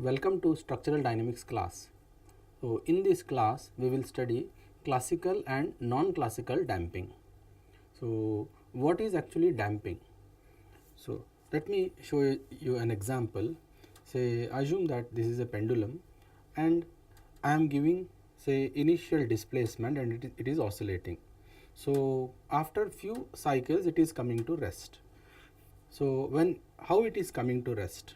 Welcome to structural dynamics class. So, in this class we will study classical and non-classical damping. So, what is actually damping? So, let me show you an example. Say assume that this is a pendulum and I am giving say initial displacement and it is oscillating. So, after few cycles it is coming to rest. So, how it is coming to rest?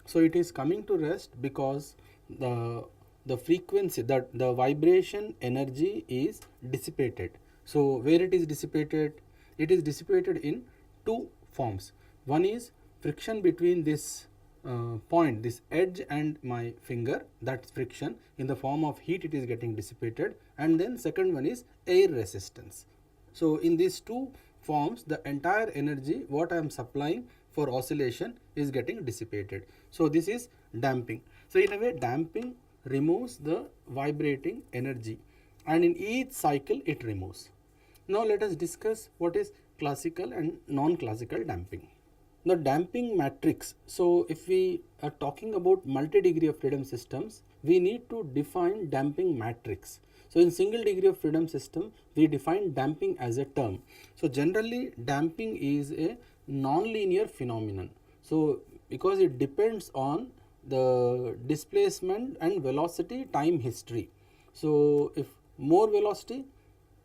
So, it is coming to rest because the frequency, that the vibration energy is dissipated. So, where it is dissipated? It is dissipated in two forms. One is friction between this point, this edge and my finger, that's friction. In the form of heat it is getting dissipated, and then second one is air resistance. So, in these two forms the entire energy what I am supplying for oscillation is getting dissipated. So, this is damping. So, in a way damping removes the vibrating energy and in each cycle it removes. Now, let us discuss what is classical and non-classical damping. The damping matrix. So, if we are talking about multi-degree of freedom systems, we need to define damping matrix. So, in single degree of freedom system, we define damping as a term. So, generally damping is a non-linear phenomenon. So, because it depends on the displacement and velocity time history. So, if more velocity,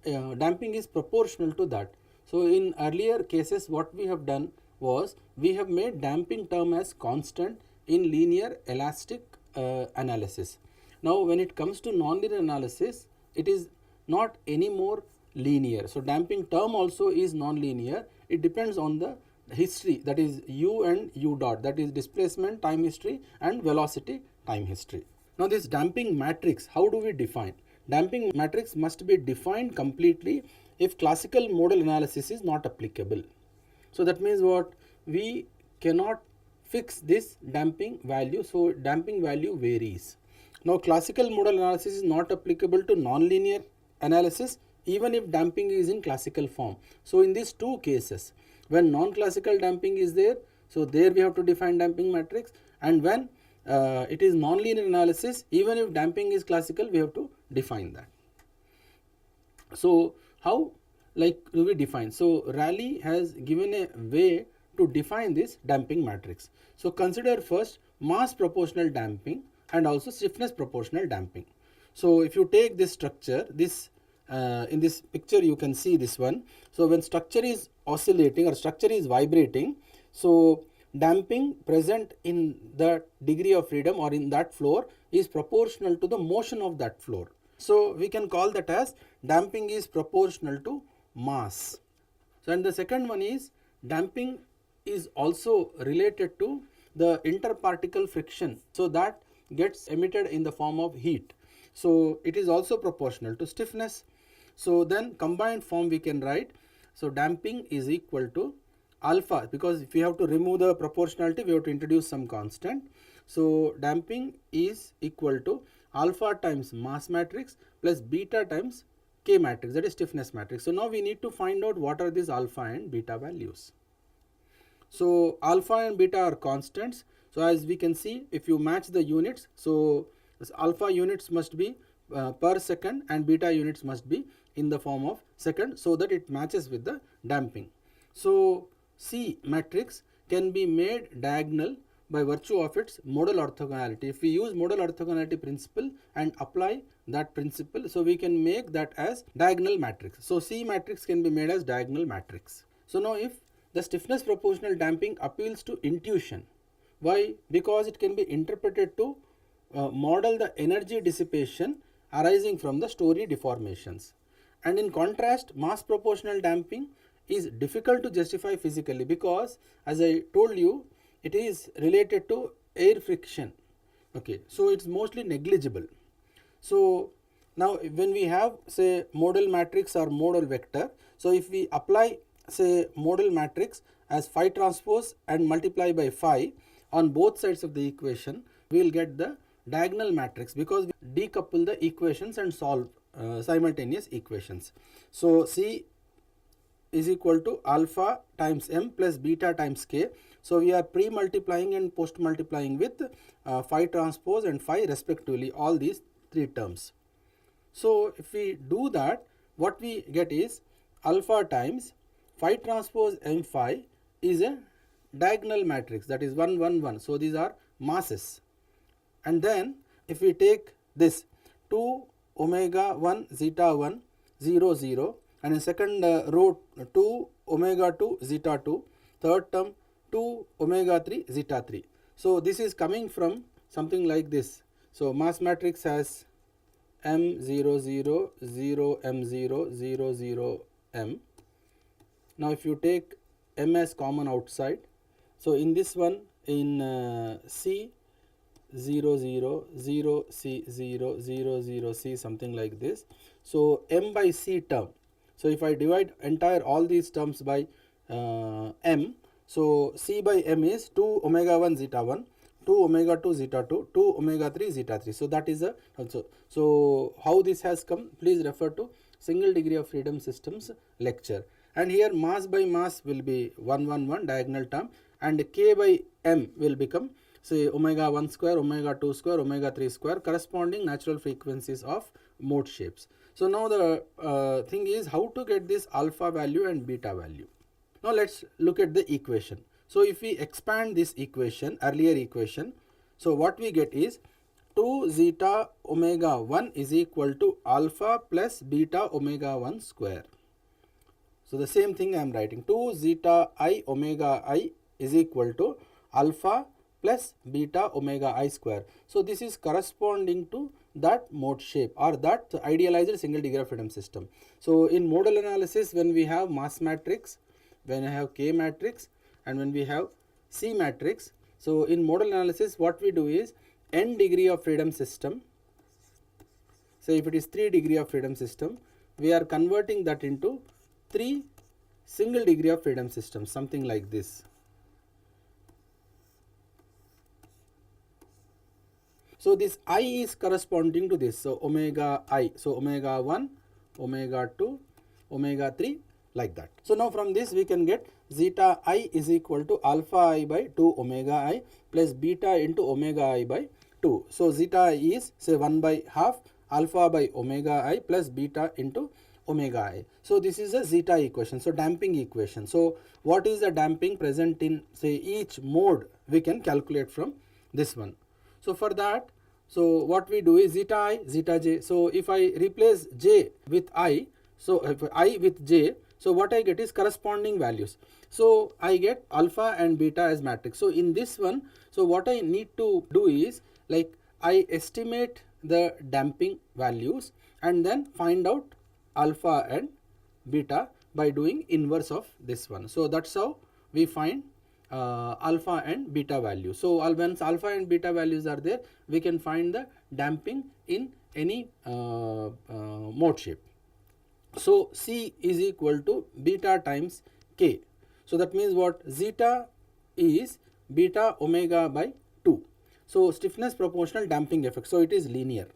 damping is proportional to that. So, in earlier cases what we have done was we have made damping term as constant in linear elastic analysis. Now, when it comes to non-linear analysis, it is not any more linear. So, damping term also is non-linear. It depends on the history, that is u and u dot, that is displacement time history and velocity time history. Now, this damping matrix, how do we define? Damping matrix must be defined completely if classical modal analysis is not applicable. So, that means what? We cannot fix this damping value. So, damping value varies. Now, classical modal analysis is not applicable to non-linear analysis even if damping is in classical form. So, in these two cases, when non-classical damping is there, so there we have to define damping matrix, and when it is non-linear analysis, even if damping is classical, we have to define that. So, how do we define? So, Rayleigh has given a way to define this damping matrix. So, consider first mass proportional damping and also stiffness proportional damping. So, if you take this structure, this in this picture you can see this one. So, when structure is oscillating or structure is vibrating, so damping present in the degree of freedom or in that floor is proportional to the motion of that floor. So, we can call that as damping is proportional to mass. So, and the second one is damping is also related to the interparticle friction. So, that gets emitted in the form of heat. So, it is also proportional to stiffness. So, then combined form we can write. So, damping is equal to alpha, because if we have to remove the proportionality we have to introduce some constant. So, damping is equal to alpha times mass matrix plus beta times K matrix, that is stiffness matrix. So, now we need to find out what are these alpha and beta values. So, alpha and beta are constants. So, as we can see, if you match the units, so alpha units must be per second and beta units must be in the form of second, so that it matches with the damping. So, C matrix can be made diagonal by virtue of its modal orthogonality. If we use modal orthogonality principle and apply that principle, so we can make that as diagonal matrix. So, C matrix can be made as diagonal matrix. So, now if the stiffness proportional damping appeals to intuition, why? Because it can be interpreted to model the energy dissipation arising from the story deformations. And in contrast, mass proportional damping is difficult to justify physically, because as I told you, it is related to air friction. Okay, so it's mostly negligible. So, now when we have say modal matrix or modal vector, so if we apply say modal matrix as phi transpose and multiply by phi on both sides of the equation, we will get the diagonal matrix, because we decouple the equations and solve simultaneous equations. So, C is equal to alpha times m plus beta times k. So we are pre-multiplying and post-multiplying with phi transpose and phi respectively, all these three terms. So if we do that, what we get is alpha times phi transpose m phi is a diagonal matrix, that is 1 1 1. So these are masses. And then if we take this 2 omega 1 zeta 1 0 0, and in second row 2 omega 2 zeta 2, third term 2 omega 3 zeta 3. So this is coming from something like this. So mass matrix has M0 0 0 M0 0 0 M. Now if you take M as common outside, so in this one, in C 0 0 0 C 0 0 0 C, something like this. So M by C term. So if I divide entire all these terms by M, so C by M is 2 omega 1 zeta 1, 2 omega 2 zeta 2, 2 omega 3 zeta 3. So that is a also. So how this has come, please refer to single degree of freedom systems lecture. And here mass by mass will be 1 1 1 diagonal term, and K by M will become say omega 1 square, omega 2 square, omega 3 square, corresponding natural frequencies of mode shapes. So now the thing is how to get this alpha value and beta value. Now let's look at the equation. So if we expand this equation, earlier equation, so what we get is 2 zeta omega 1 is equal to alpha plus beta omega 1 square. So the same thing I am writing, 2 zeta I omega I is equal to alpha plus beta omega I square. So this is corresponding to that mode shape or that idealized single degree of freedom system. So in modal analysis, when we have mass matrix, when I have K matrix, and when we have C matrix, so in modal analysis what we do is n degree of freedom system. So if it is 3 degree of freedom system, we are converting that into 3 single degree of freedom systems, something like this. So this I is corresponding to this, so omega I, so omega 1, omega 2, omega 3, like that. So now from this we can get zeta I is equal to alpha I by 2 omega I plus beta into omega I by 2. So zeta I is say 1 by half alpha by omega I plus beta into omega I. So this is a zeta equation, so damping equation. So what is the damping present in say each mode, we can calculate from this one. So for that, so what we do is zeta I, zeta j. So if I replace j with I, so if I with j, so what I get is corresponding values. So I get alpha and beta as matrix. So in this one, so what I need to do is like I estimate the damping values and then find out alpha and beta by doing inverse of this one. So that's how we find alpha and beta values. So once alpha and beta values are there, we can find the damping in any mode shape. So C is equal to beta times K. So that means what, zeta is beta omega by 2. So stiffness proportional damping effect, so it is linear.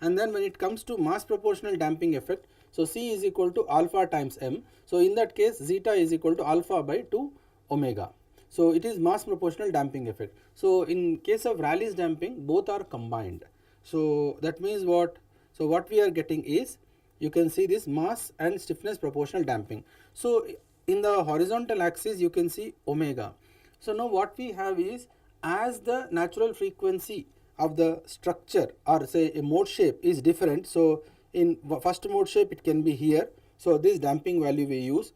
And then when it comes to mass proportional damping effect, so C is equal to alpha times M. So in that case zeta is equal to alpha by 2 omega. So it is mass proportional damping effect. So in case of Raleigh's damping, both are combined. So that means what, so what we are getting is, you can see this mass and stiffness proportional damping. So in the horizontal axis you can see omega. So now what we have is, as the natural frequency of the structure or say a mode shape is different, so in first mode shape it can be here, so this damping value we use,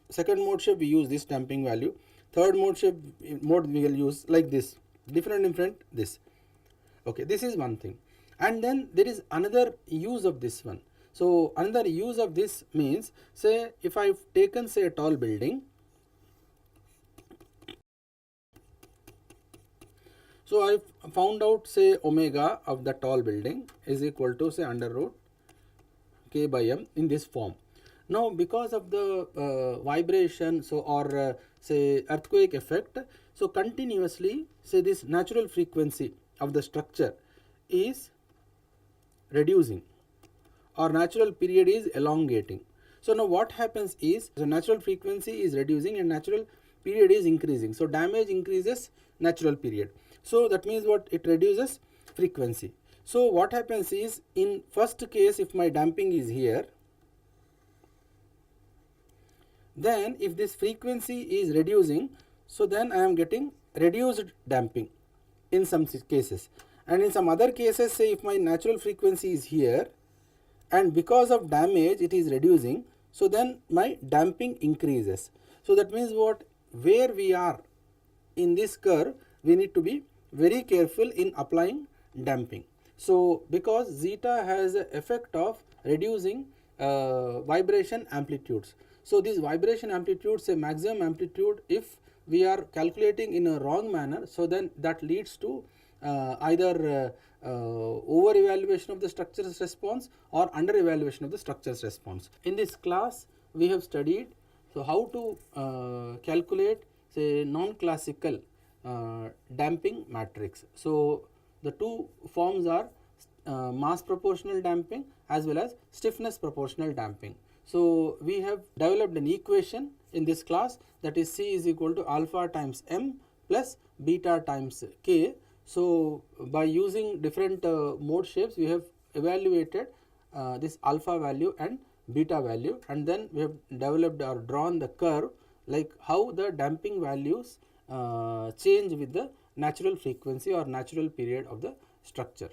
second mode shape we use this damping value, third mode shape we will use like this, different this. Okay, this is one thing. And then there is another use of this one. So another use of this means, say if I've taken say a tall building, so I found out say omega of the tall building is equal to say under root K by M in this form. Now because of the vibration, so or say earthquake effect, so continuously say this natural frequency of the structure is reducing, or natural period is elongating. So now what happens is, the natural frequency is reducing and natural period is increasing. So damage increases natural period. So that means what? It reduces frequency. So what happens is, in first case, if my damping is here, then if this frequency is reducing, so then I am getting reduced damping in some cases. And in some other cases, say if my natural frequency is here and because of damage it is reducing, so then my damping increases. So that means what? Where we are in this curve, we need to be very careful in applying damping. So because zeta has the effect of reducing vibration amplitudes. So these vibration amplitudes, a maximum amplitude, if we are calculating in a wrong manner, so then that leads to either over evaluation of the structure's response or under evaluation of the structure's response. In this class we have studied how to calculate, say, non-classical damping matrix. So the two forms are mass proportional damping as well as stiffness proportional damping. So we have developed an equation in this class, that is C is equal to alpha times m plus beta times k. So by using different mode shapes, we have evaluated this alpha value and beta value, and then we have developed or drawn the curve like how the damping values change with the natural frequency or natural period of the structure.